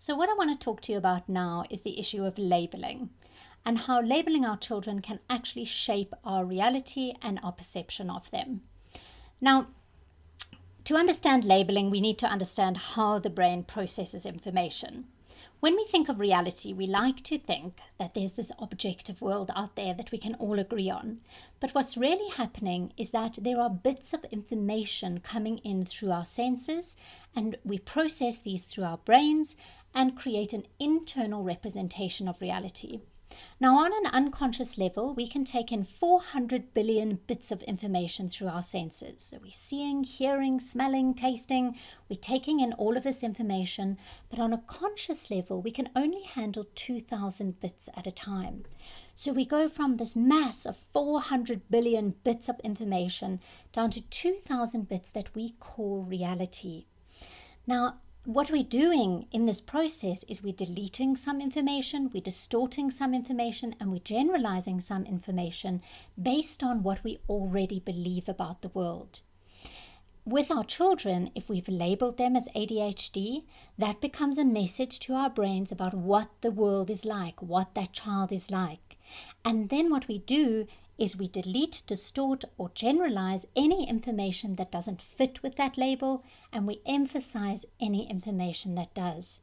So what I want to talk to you about now is the issue of labeling and how labeling our children can actually shape our reality and our perception of them. Now, to understand labeling, we need to understand how the brain processes information. When we think of reality, we like to think that there's this objective world out there that we can all agree on. But what's really happening is that there are bits of information coming in through our senses, and we process these through our brains and create an internal representation of reality. Now, on an unconscious level, we can take in 400 billion bits of information through our senses. So we're seeing, hearing, smelling, tasting, we're taking in all of this information, but on a conscious level, we can only handle 2,000 bits at a time. So we go from this mass of 400 billion bits of information down to 2,000 bits that we call reality. Now, what we're doing in this process is we're deleting some information, we're distorting some information, and we're generalizing some information based on what we already believe about the world. With our children, if we've labeled them as ADHD, that becomes a message to our brains about what the world is like, what that child is like. And then what we do is we delete, distort, or generalize any information that doesn't fit with that label, and we emphasize any information that does.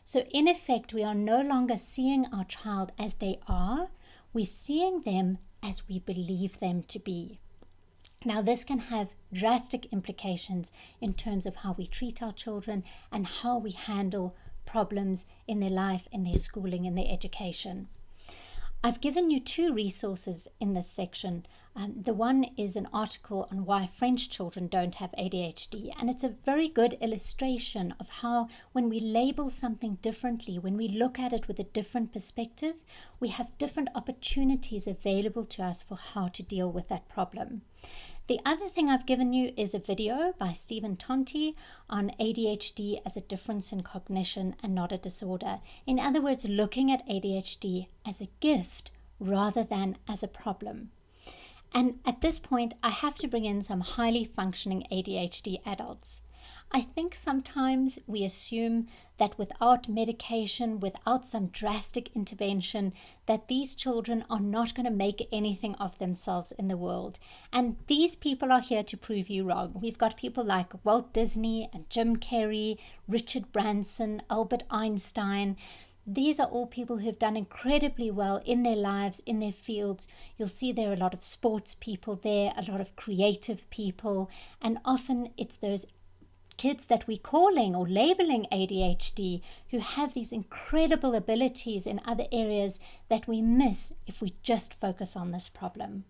So in effect, we are no longer seeing our child as they are, we're seeing them as we believe them to be. Now, this can have drastic implications in terms of how we treat our children and how we handle problems in their life, in their schooling, in their education. I've given you two resources in this section. The one is an article on why French children don't have ADHD, and it's a very good illustration of how when we label something differently, when we look at it with a different perspective, we have different opportunities available to us for how to deal with that problem. The other thing I've given you is a video by Stephen Tonti on ADHD as a difference in cognition and not a disorder. In other words, looking at ADHD as a gift rather than as a problem. And at this point, I have to bring in some highly functioning ADHD adults. I think sometimes we assume that without medication, without some drastic intervention, that these children are not going to make anything of themselves in the world. And these people are here to prove you wrong. We've got people like Walt Disney and Jim Carrey, Richard Branson, Albert Einstein. These are all people who have done incredibly well in their lives, in their fields. You'll see there are a lot of sports people there, a lot of creative people, and often it's those kids that we're calling or labeling ADHD who have these incredible abilities in other areas that we miss if we just focus on this problem.